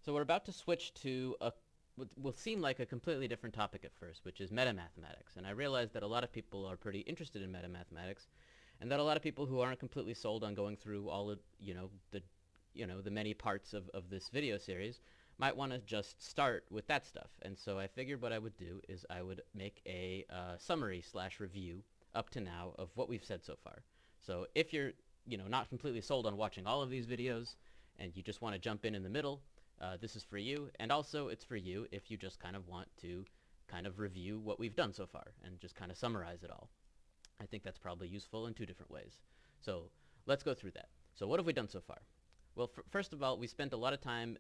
So we're about to switch to what will seem like a completely different topic at first, which is metamathematics. And I realize that a lot of people are pretty interested in metamathematics, and that a lot of people who aren't completely sold on going through all of the many parts of this video series might want to just start with that stuff. And so I figured what I would do is I would make a summary slash review up to now of what we've said so far. So if you're not completely sold on watching all of these videos and you just want to jump in the middle, this is for you. And also it's for you if you just kind of want to kind of review what we've done so far and just kind of summarize it all. I think that's probably useful in two different ways. So let's go through that. So what have we done so far? Well, first of all, we spent a lot of time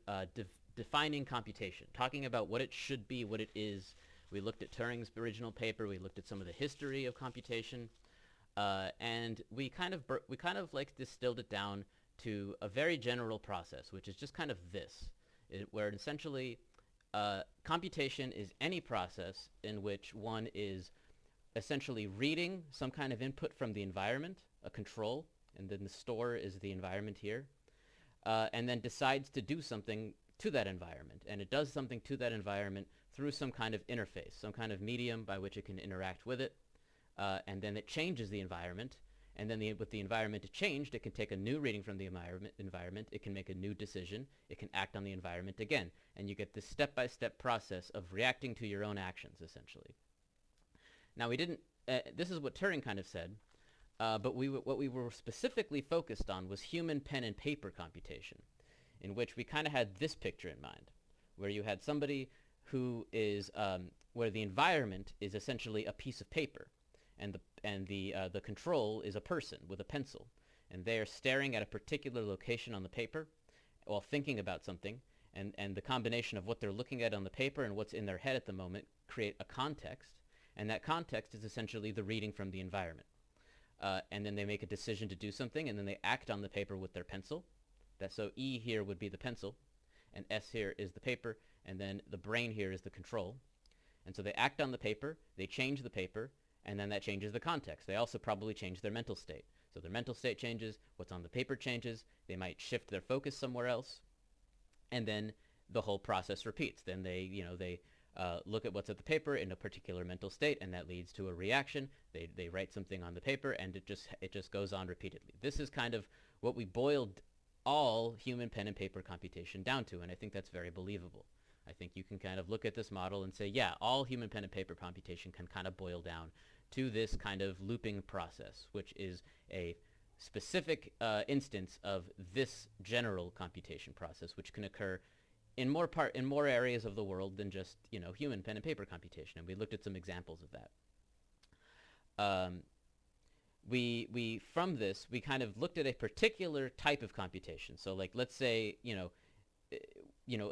defining computation, talking about what it should be, what it is. We looked at Turing's original paper. We looked at some of the history of computation, and we kind of like distilled it down to a very general process, which is just kind of this, where essentially computation is any process in which one is essentially reading some kind of input from the environment, a control, and then the store is the environment here, and then decides to do something to that environment. And it does something to that environment through some kind of interface, some kind of medium by which it can interact with it, and then it changes the environment. And then with the environment changed, it can take a new reading from the environment, it can make a new decision, it can act on the environment again. And you get this step-by-step process of reacting to your own actions, essentially. Now we didn't, this is what Turing kind of said, but what we were specifically focused on was human pen and paper computation, in which we kind of had this picture in mind, where you had somebody who is, where the environment is essentially a piece of paper, and the control is a person with a pencil, and they are staring at a particular location on the paper while thinking about something, and the combination of what they're looking at on the paper and what's in their head at the moment create a context, and that context is essentially the reading from the environment. And then they make a decision to do something, and then they act on the paper with their pencil. So E here would be the pencil, and S here is the paper, and then the brain here is the control. And so they act on the paper, they change the paper, and then that changes the context. They also probably change their mental state. So their mental state changes, what's on the paper changes, they might shift their focus somewhere else, and then the whole process repeats. Then they look at what's at the paper in a particular mental state, and that leads to a reaction. They write something on the paper, and it just goes on repeatedly. This is kind of what we boiled all human pen and paper computation down to, and I think that's very believable. I think you can kind of look at this model and say, yeah, all human pen and paper computation can kind of boil down to this kind of looping process, which is a specific instance of this general computation process, which can occur in more areas of the world than just human pen and paper computation, and we looked at some examples of that. We from this we kind of looked at a particular type of computation. So like let's say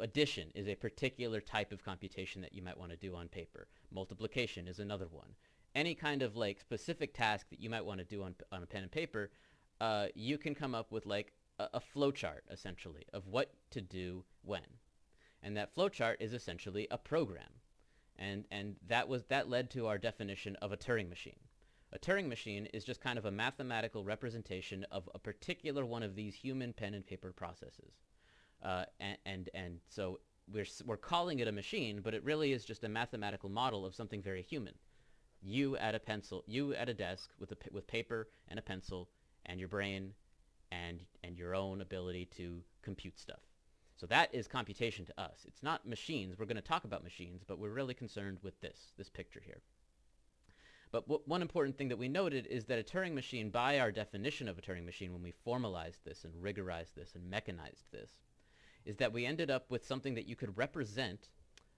addition is a particular type of computation that you might want to do on paper. Multiplication is another one. Any kind of like specific task that you might want to do on a pen and paper, you can come up with like a flowchart essentially of what to do when. And that flowchart is essentially a program. And that led to our definition of a Turing machine. A Turing machine is just kind of a mathematical representation of a particular one of these human pen and paper processes. And so we're calling it a machine, but it really is just a mathematical model of something very human. You at a desk with paper and a pencil and your brain and your own ability to compute stuff. So that is computation to us. It's not machines. We're going to talk about machines, but we're really concerned with this picture here. But one important thing that we noted is that a Turing machine, by our definition of a Turing machine, when we formalized this and rigorized this and mechanized this, is that we ended up with something that you could represent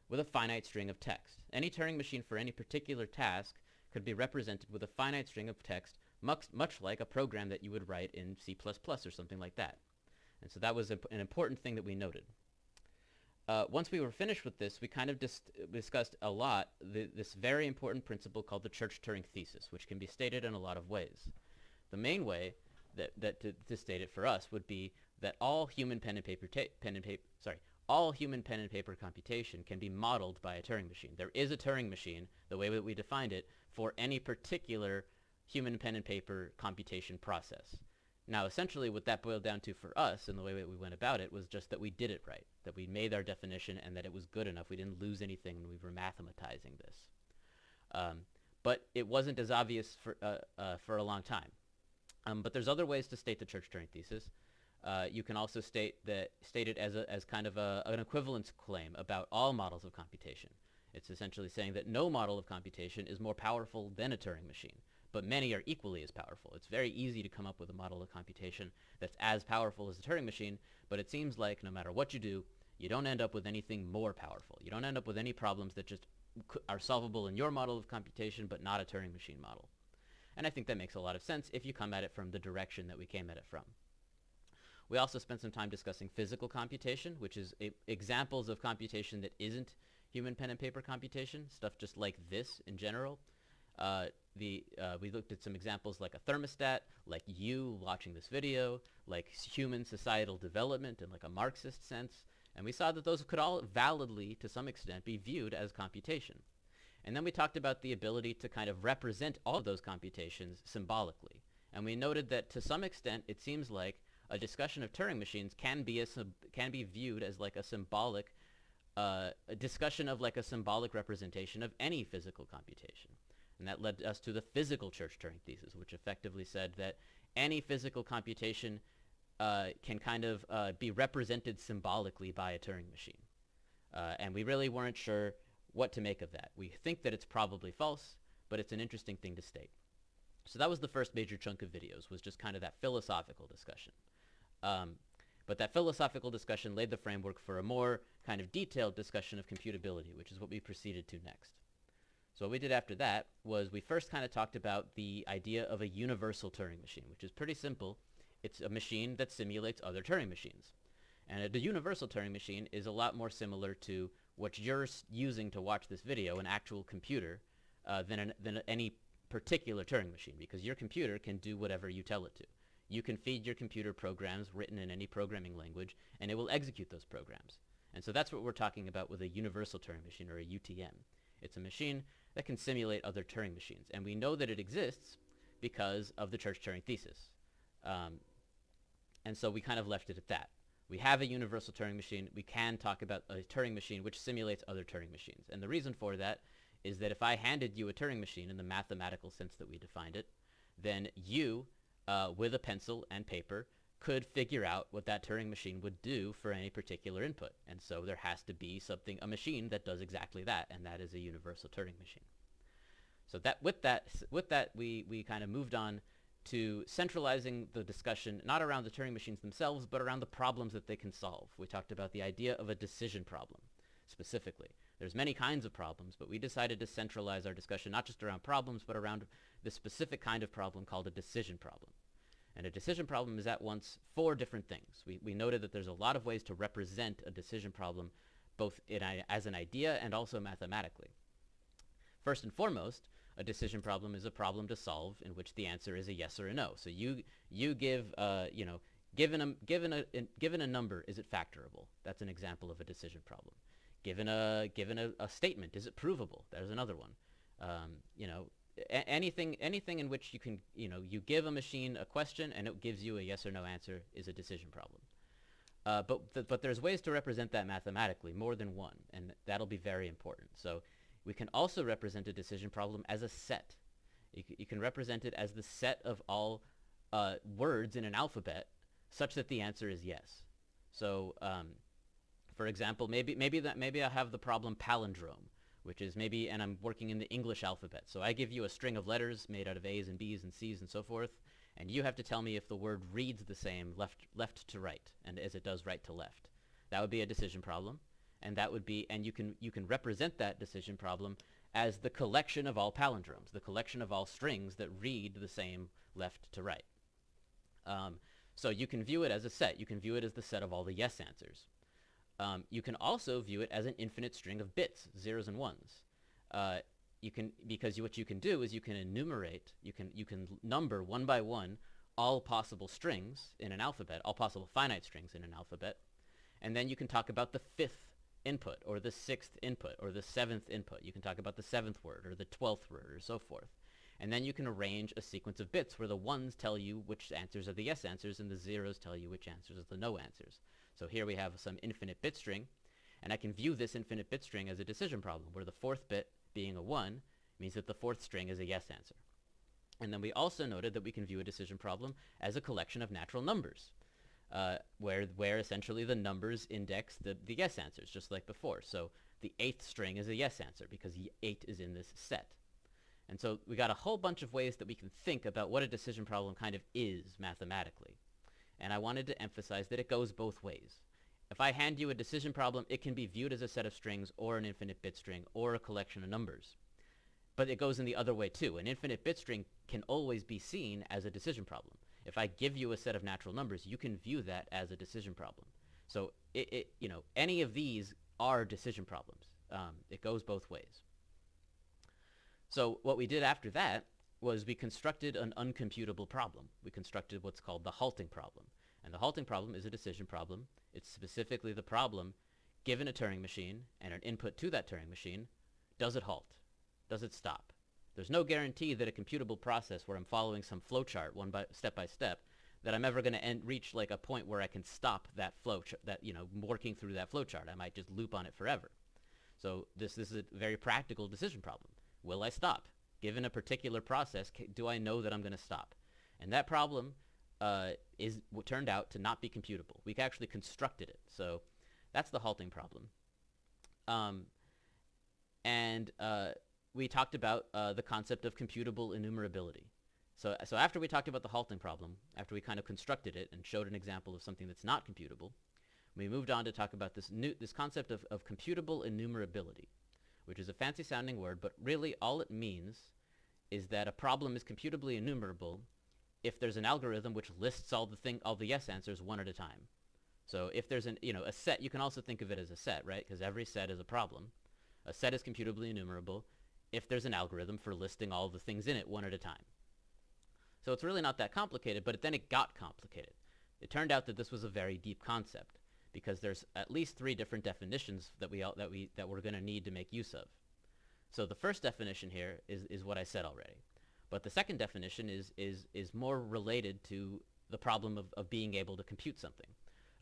with a finite string of text. Any Turing machine for any particular task could be represented with a finite string of text, much like a program that you would write in C++ or something like that. And so that was an important thing that we noted. Once we were finished with this, we kind of discussed a lot this very important principle called the Church-Turing thesis, which can be stated in a lot of ways. The main way to state it for us would be that all human pen and paper computation can be modeled by a Turing machine. There is a Turing machine, the way that we defined it, for any particular human pen and paper computation process. Now, essentially, what that boiled down to for us and the way that we went about it was just that we did it right, that we made our definition and that it was good enough. We didn't lose anything when we were mathematizing this. But it wasn't as obvious for a long time. But there's other ways to state the Church-Turing thesis. You can also state it as kind of an equivalence claim about all models of computation. It's essentially saying that no model of computation is more powerful than a Turing machine, but many are equally as powerful. It's very easy to come up with a model of computation that's as powerful as a Turing machine, but it seems like no matter what you do, you don't end up with anything more powerful. You don't end up with any problems that just are solvable in your model of computation, but not a Turing machine model. And I think that makes a lot of sense if you come at it from the direction that we came at it from. We also spent some time discussing physical computation, which is examples of computation that isn't human pen and paper computation, stuff just like this in general. We looked at some examples like a thermostat, like you watching this video, like human societal development in like a Marxist sense, and we saw that those could all validly, to some extent, be viewed as computation. And then we talked about the ability to kind of represent all of those computations symbolically. And we noted that to some extent, it seems like a discussion of Turing machines can be viewed as like a symbolic, a discussion of like a symbolic representation of any physical computation. And that led us to the physical Church-Turing thesis, which effectively said that any physical computation can kind of be represented symbolically by a Turing machine. And we really weren't sure what to make of that. We think that it's probably false, but it's an interesting thing to state. So that was the first major chunk of videos, was just kind of that philosophical discussion. But that philosophical discussion laid the framework for a more kind of detailed discussion of computability, which is what we proceeded to next. So what we did after that was we first kind of talked about the idea of a universal Turing machine, which is pretty simple. It's a machine that simulates other Turing machines. And a universal Turing machine is a lot more similar to what you're using to watch this video, an actual computer, than any particular Turing machine, because your computer can do whatever you tell it to. You can feed your computer programs written in any programming language, and it will execute those programs. And so that's what we're talking about with a universal Turing machine, or a UTM. It's a machine that can simulate other Turing machines. And we know that it exists because of the Church-Turing thesis. And so we kind of left it at that. We have a universal Turing machine. We can talk about a Turing machine which simulates other Turing machines. And the reason for that is that if I handed you a Turing machine in the mathematical sense that we defined it, then you, with a pencil and paper, could figure out what that Turing machine would do for any particular input. And so there has to be a machine that does exactly that, and that is a universal Turing machine. So with that, we kind of moved on to centralizing the discussion not around the Turing machines themselves, but around the problems that they can solve. We talked about the idea of a decision problem, specifically. There's many kinds of problems, but we decided to centralize our discussion not just around problems, but around the specific kind of problem called a decision problem. And a decision problem is at once 4 different things. We noted that there's a lot of ways to represent a decision problem, both as an idea and also mathematically. First and foremost, a decision problem is a problem to solve in which the answer is a yes or a no. So you give, given a number, is it factorable? That's an example of a decision problem. Given a statement, is it provable? There's another one. Anything in which you can, you give a machine a question and it gives you a yes or no answer is a decision problem. But there's ways to represent that mathematically, more than one, and that'll be very important. So we can also represent a decision problem as a set. You can represent it as the set of all words in an alphabet such that the answer is yes. So, for example, maybe I have the problem palindrome, which is and I'm working in the English alphabet. So I give you a string of letters made out of A's and B's and C's and so forth, and you have to tell me if the word reads the same left to right, and as it does right to left. That would be a decision problem. And that would be, and you can represent that decision problem as the collection of all palindromes, the collection of all strings that read the same left to right. So you can view it as a set. You can view it as the set of all the yes answers. You can also view it as an infinite string of bits, zeros and ones. Because what you can do is you can enumerate, you can number one by one all possible strings in an alphabet, all possible finite strings in an alphabet, and then you can talk about the 5th input, or the 6th input, or the 7th input. You can talk about the 7th word, or the 12th word, or so forth. And then you can arrange a sequence of bits where the ones tell you which answers are the yes answers and the zeros tell you which answers are the no answers. So here we have some infinite bit string, and I can view this infinite bit string as a decision problem, where the fourth bit, being a 1, means that the fourth string is a yes answer. And then we also noted that we can view a decision problem as a collection of natural numbers, where essentially the numbers index the yes answers, just like before. So the 8th string is a yes answer because 8 is in this set. And so we got a whole bunch of ways that we can think about what a decision problem kind of is mathematically. And I wanted to emphasize that it goes both ways. If I hand you a decision problem, it can be viewed as a set of strings or an infinite bit string or a collection of numbers. But it goes in the other way too. An infinite bit string can always be seen as a decision problem. If I give you a set of natural numbers, you can view that as a decision problem. So any of these are decision problems. It goes both ways. So what we did after that was we constructed an uncomputable problem. We constructed what's called the halting problem. And the halting problem is a decision problem. It's specifically the problem, given a Turing machine and an input to that Turing machine, does it halt? Does it stop? There's no guarantee that a computable process where I'm following some flowchart step by step, that I'm ever going to reach like a point where I can stop that working through that flowchart. I might just loop on it forever. So this is a very practical decision problem. Will I stop? Given a particular process, do I know that I'm going to stop? And that problem turned out to not be computable. We actually constructed it. So that's the halting problem. We talked about the concept of computable enumerability. So after we talked about the halting problem, after we kind of constructed it and showed an example of something that's not computable, we moved on to talk about this concept of computable enumerability, which is a fancy sounding word, but really all it means is that a problem is computably enumerable if there's an algorithm which lists all the yes answers one at a time. So if there's a set, you can also think of it as a set, right? Because every set is a problem. A set is computably enumerable if there's an algorithm for listing all the things in it one at a time. So it's really not that complicated, but then it got complicated. It turned out that this was a very deep concept because there's at least 3 different definitions that we're going to need to make use of. So the first definition here is what I said already. But the second definition is more related to the problem of being able to compute something.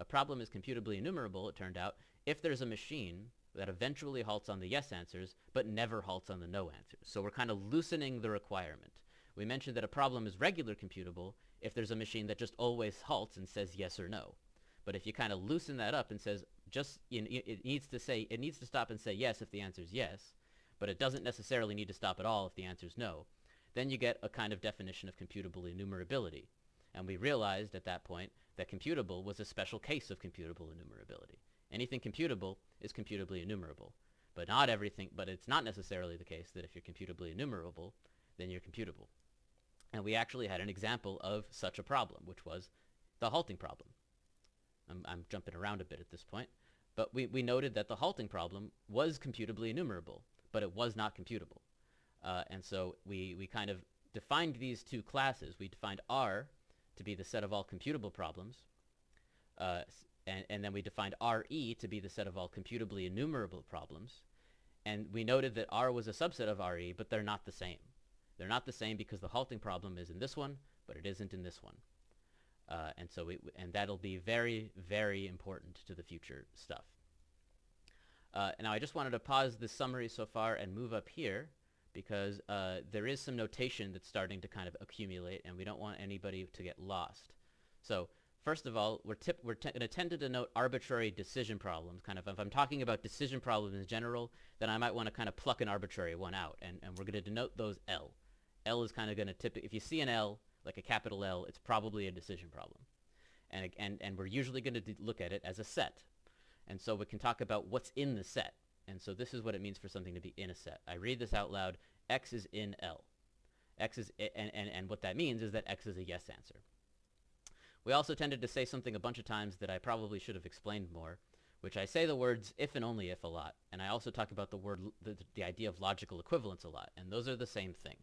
A problem is computably enumerable, it turned out, if there's a machine that eventually halts on the yes answers, but never halts on the no answers. So we're kind of loosening the requirement. We mentioned that a problem is regular computable if there's a machine that just always halts and says yes or no. But if you kind of loosen that up and says it needs to stop and say yes if the answer is yes, but it doesn't necessarily need to stop at all if the answer is no, then you get a kind of definition of computable enumerability. And we realized at that point that computable was a special case of computable enumerability. Anything computable is computably enumerable. But it's not necessarily the case that if you're computably enumerable, then you're computable. And we actually had an example of such a problem, which was the halting problem. I'm jumping around a bit at this point. But we noted that the halting problem was computably enumerable, but it was not computable. And so we kind of defined these 2 classes. We defined R to be the set of all computable problems, and then we defined RE to be the set of all computably enumerable problems. And we noted that R was a subset of RE, but they're not the same. They're not the same because the halting problem is in this one, but it isn't in this one. And that'll be very, very important to the future stuff. Now I just wanted to pause this summary so far and move up here because there is some notation that's starting to kind of accumulate, and we don't want anybody to get lost. So first of all, we're going to tend to denote arbitrary decision problems. Kind of, if I'm talking about decision problems in general, then I might want to kind of pluck an arbitrary one out, and we're going to denote those L. L is kind of going to if you see an L, like a capital L, it's probably a decision problem. And we're usually going to look at it as a set. And so we can talk about what's in the set. And so this is what it means for something to be in a set. I read this out loud. X is in L. X is and what that means is that X is a yes answer. We also tended to say something a bunch of times that I probably should have explained more, which I say the words if and only if a lot. And I also talk about the idea of logical equivalence a lot. And those are the same thing.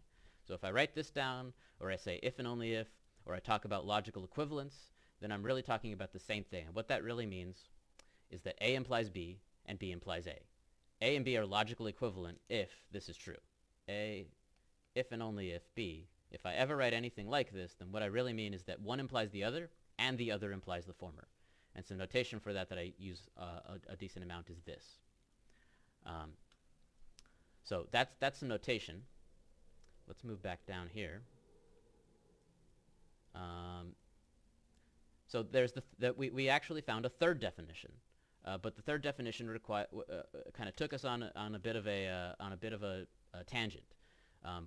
So if I write this down, or I say if and only if, or I talk about logical equivalence, then I'm really talking about the same thing. And what that really means is that A implies B and B implies A. A and B are logically equivalent if this is true. A if and only if B. If I ever write anything like this, then what I really mean is that one implies the other, and the other implies the former. And some notation for that I use a decent amount is this. So that's some notation. Let's move back down here. So there's we actually found a third definition, but the third definition kind of took us on a bit of a tangent.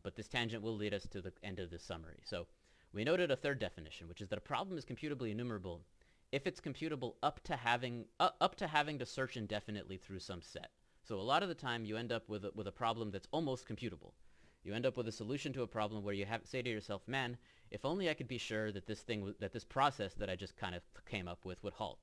But this tangent will lead us to the end of this summary. So we noted a third definition, which is that a problem is computably enumerable if it's computable up to having to search indefinitely through some set. So a lot of the time you end up with a problem that's almost computable. You end up with a solution to a problem where you say to yourself, man, if only I could be sure that this process that I just kind of came up with would halt.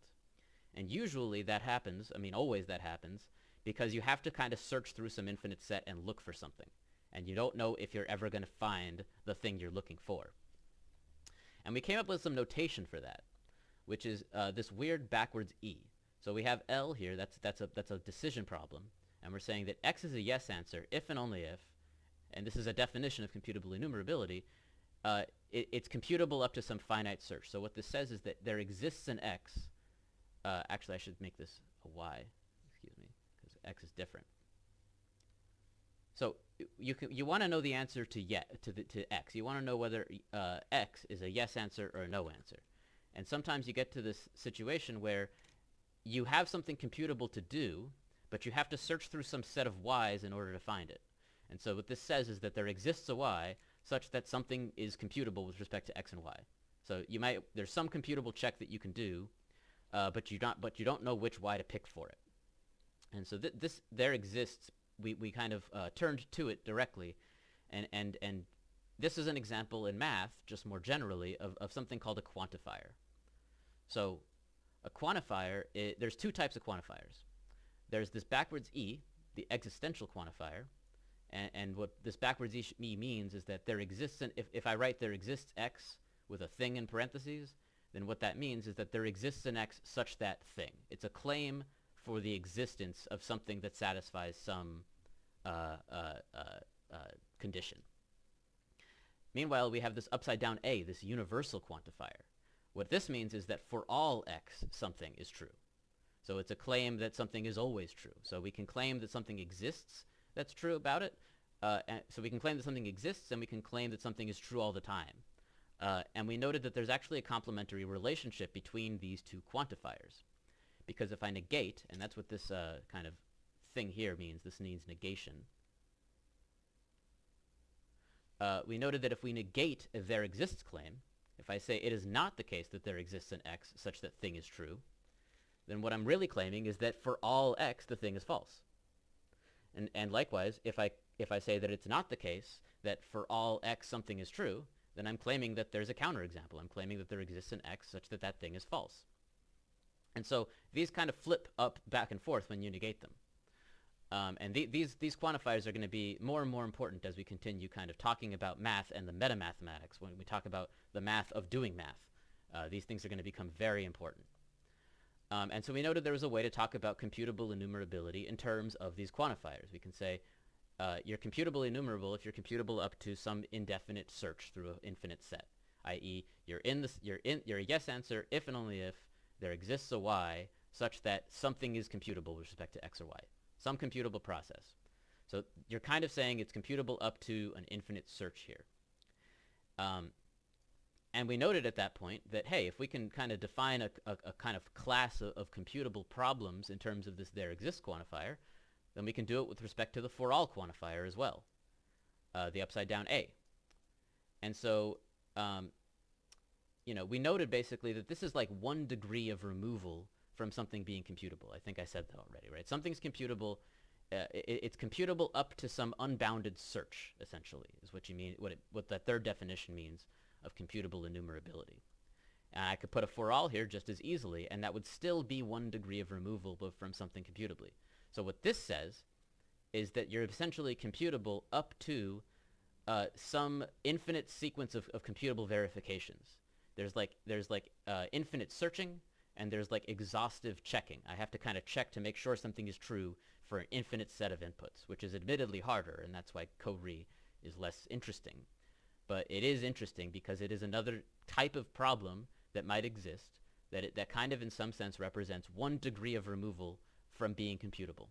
And usually that happens, I mean always that happens, because you have to kind of search through some infinite set and look for something. And you don't know if you're ever going to find the thing you're looking for. And we came up with some notation for that, which is this weird backwards E. So we have L here, that's a decision problem, and we're saying that X is a yes answer if and only if, and this is a definition of computable enumerability, it's computable up to some finite search. So what this says is that there exists an X, actually I should make this a Y, excuse me, because X is different. So you want to know the answer to X. You want to know whether X is a yes answer or a no answer. And sometimes you get to this situation where you have something computable to do, but you have to search through some set of Y's in order to find it. And so what this says is that there exists a Y such that something is computable with respect to X and Y. So there's some computable check that you can do, but you don't know which Y to pick for it. And so there exists. We kind of turned to it directly, and this is an example in math, just more generally, of something called a quantifier. So a quantifier, there's two types of quantifiers. There's this backwards E, the existential quantifier, and what this backwards E means is that there exists if I write there exists X with a thing in parentheses, then what that means is that there exists an X such that thing. It's a claim for the existence of something that satisfies some condition. Meanwhile, we have this upside down A, this universal quantifier. What this means is that for all X, something is true. So it's a claim that something is always true. So we can claim that something exists that's true about it. So we can claim that something exists, and we can claim that something is true all the time. And we noted that there's actually a complementary relationship between these two quantifiers. Because if I negate, and that's what this kind of thing here means, this means negation. We noted that if we negate a there exists claim, if I say it is not the case that there exists an X such that thing is true, then what I'm really claiming is that for all X, the thing is false. And likewise, if I say that it's not the case that for all X something is true, then I'm claiming that there's a counterexample. I'm claiming that there exists an X such that that thing is false. And so these kind of flip up back and forth when you negate them. And these quantifiers are going to be more and more important as we continue kind of talking about math and the metamathematics. When we talk about the math of doing math, these things are going to become very important. And so we noted there was a way to talk about computable enumerability in terms of these quantifiers. We can say you're computable enumerable if you're computable up to some indefinite search through an infinite set, i.e. you're a yes answer if and only if there exists a Y such that something is computable with respect to X or Y. Some computable process. So you're kind of saying it's computable up to an infinite search here. And we noted at that point that, hey, if we can kind of define a kind of class of computable problems in terms of this there exists quantifier, then we can do it with respect to the for all quantifier as well, the upside down A. And so, we noted basically that this is like 1 degree of removal from something being computable. I think I said that already, right? Something's computable. It's computable up to some unbounded search, essentially, is what you mean. What the third definition means of computable enumerability. And I could put a for all here just as easily, and that would still be 1 degree of removal from something computably. So what this says is that you're essentially computable up to some infinite sequence of computable verifications. There's like infinite searching, and there's like exhaustive checking. I have to kind of check to make sure something is true for an infinite set of inputs, which is admittedly harder, and that's why code is less interesting. But it is interesting because it is another type of problem that might exist that kind of in some sense represents one degree of removal from being computable.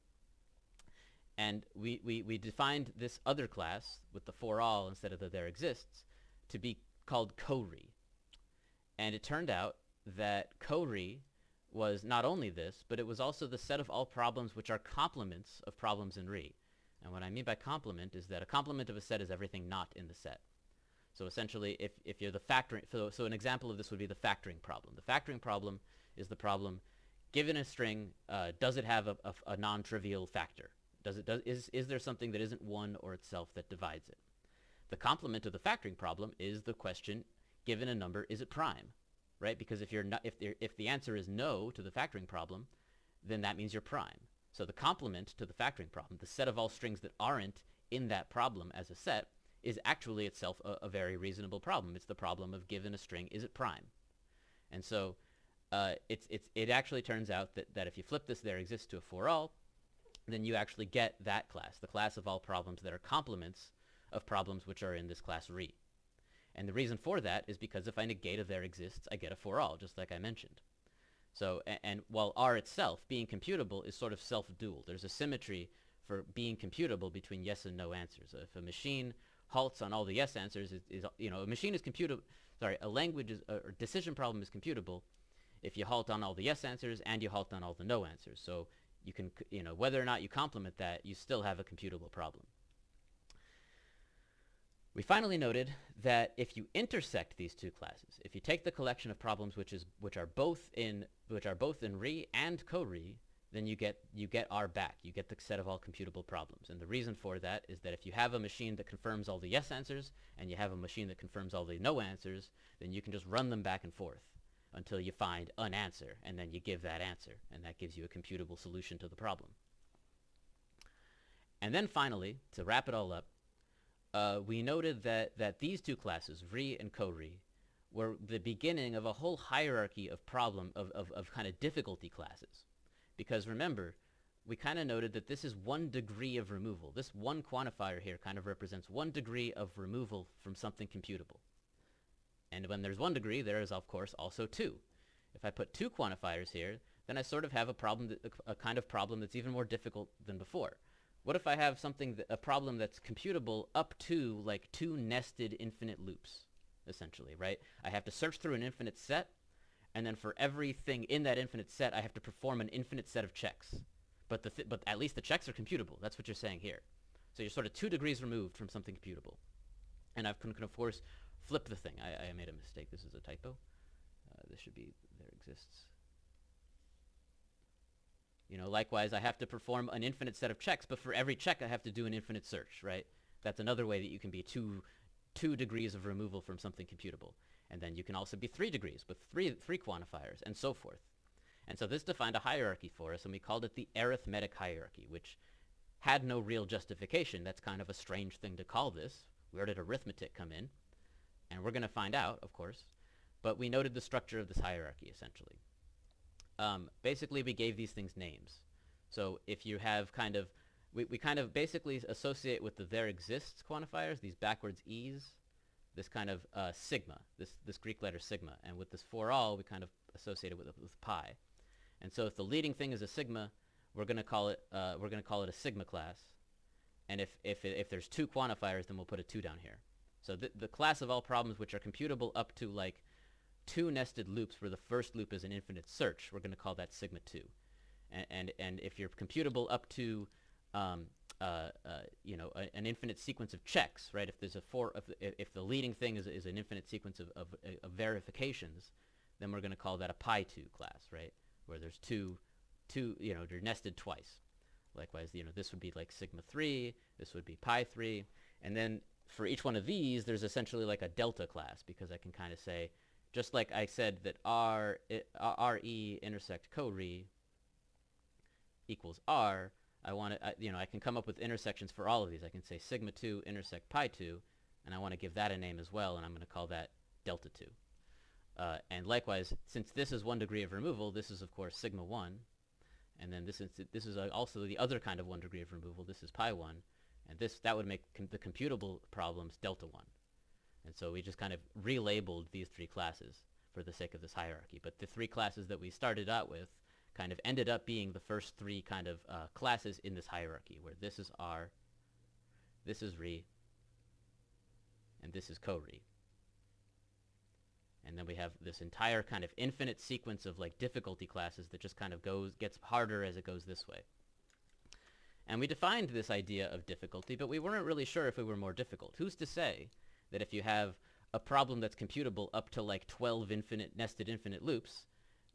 And we defined this other class with the for all instead of the there exists to be called co-re. And it turned out that co-re was not only this, but it was also the set of all problems which are complements of problems in re. And what I mean by complement is that a complement of a set is everything not in the set. So essentially, if you're the factoring, so an example of this would be the factoring problem. The factoring problem is the problem, given a string, does it have a non-trivial factor? Is there something that isn't 1 or itself that divides it? The complement of the factoring problem is the question, given a number, is it prime? Right? Because if the answer is no to the factoring problem, then that means you're prime. So the complement to the factoring problem, the set of all strings that aren't in that problem as a set, is actually itself a very reasonable problem. It's the problem of given a string, is it prime? And so it actually turns out that if you flip this there exists to a for all, then you actually get that class, the class of all problems that are complements of problems which are in this class re. And the reason for that is because if I negate a there exists, I get a for all, just like I mentioned. So, and while R itself, being computable, is sort of self-dual, there's a symmetry for being computable between yes and no answers. If a machine halts on all the yes answers, a machine is computable, a language is, or decision problem is computable if you halt on all the yes answers and you halt on all the no answers. So you can, whether or not you complement that, you still have a computable problem. We finally noted that if you intersect these two classes, if you take the collection of problems which are both in re and co-re, then you get R back. You get the set of all computable problems. And the reason for that is that if you have a machine that confirms all the yes answers and you have a machine that confirms all the no answers, then you can just run them back and forth until you find an answer, and then you give that answer, and that gives you a computable solution to the problem. And then finally, to wrap it all up, we noted that these two classes, re and co-re, were the beginning of a whole hierarchy of kind of difficulty classes. Because remember, we kind of noted that this is 1 degree of removal. This one quantifier here kind of represents 1 degree of removal from something computable. And when there's 1 degree, there is, of course, also 2. If I put 2 quantifiers here, then I sort of have a kind of problem that's even more difficult than before. What if I have a problem that's computable up to like 2 nested infinite loops, essentially, right? I have to search through an infinite set, and then for everything in that infinite set, I have to perform an infinite set of checks. But at least the checks are computable. That's what you're saying here. So you're sort of 2 degrees removed from something computable. And I can, of course, flip the thing. I made a mistake. This is a typo. This should be there exists. Likewise, I have to perform an infinite set of checks, but for every check, I have to do an infinite search, right? That's another way that you can be 2 degrees of removal from something computable. And then you can also be 3 degrees with three quantifiers, and so forth. And so this defined a hierarchy for us, and we called it the Arithmetic Hierarchy, which had no real justification. That's kind of a strange thing to call this. Where did arithmetic come in? And we're going to find out, of course. But we noted the structure of this hierarchy, essentially. Basically, we gave these things names. So if you have we kind of basically associate with the there exists quantifiers, these backwards e's, this kind of sigma, this Greek letter sigma. And with this for all, we kind of associate it with pi. And so if the leading thing is a sigma, we're going to call it a sigma class. And if there's 2 quantifiers, then we'll put a 2 down here. So the class of all problems which are computable up to like 2 nested loops where the first loop is an infinite search, we're going to call that sigma 2. And if you're computable up to an infinite sequence of checks, right? If there's if the leading thing is an infinite sequence of verifications, then we're going to call that a pi 2 class, right? Where there's two they're nested twice. Likewise, this would be like sigma 3, this would be pi 3, and then for each one of these, there's essentially like a delta class, because I can kind of say, just like I said that RE intersect co-re equals R, I can come up with intersections for all of these. I can say sigma 2 intersect pi 2, and I want to give that a name as well, and I'm going to call that delta 2. And likewise, since this is 1 degree of removal, this is, of course, sigma 1. And then this is also the other kind of 1 degree of removal. This is pi 1. And that would make the computable problems delta 1. And so we just kind of relabeled these three classes for the sake of this hierarchy. But the three classes that we started out with kind of ended up being the first three kind of classes in this hierarchy, where this is R, this is Re, and this is co-Re. And then we have this entire kind of infinite sequence of like difficulty classes that just kind of gets harder as it goes this way. And we defined this idea of difficulty, but we weren't really sure if it were more difficult. Who's to say that if you have a problem that's computable up to like 12 nested infinite loops,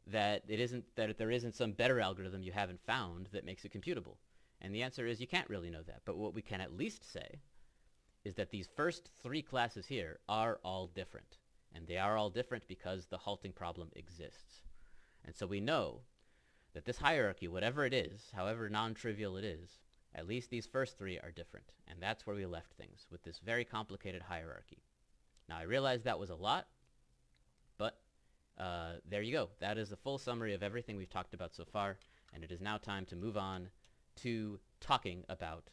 that there isn't some better algorithm you haven't found that makes it computable? And the answer is you can't really know that. But what we can at least say is that these first three classes here are all different. And they are all different because the halting problem exists. And so we know that this hierarchy, whatever it is, however non-trivial it is, at least these first three are different. And that's where we left things, with this very complicated hierarchy. Now I realize that was a lot, but there you go. That is the full summary of everything we've talked about so far, and it is now time to move on to talking about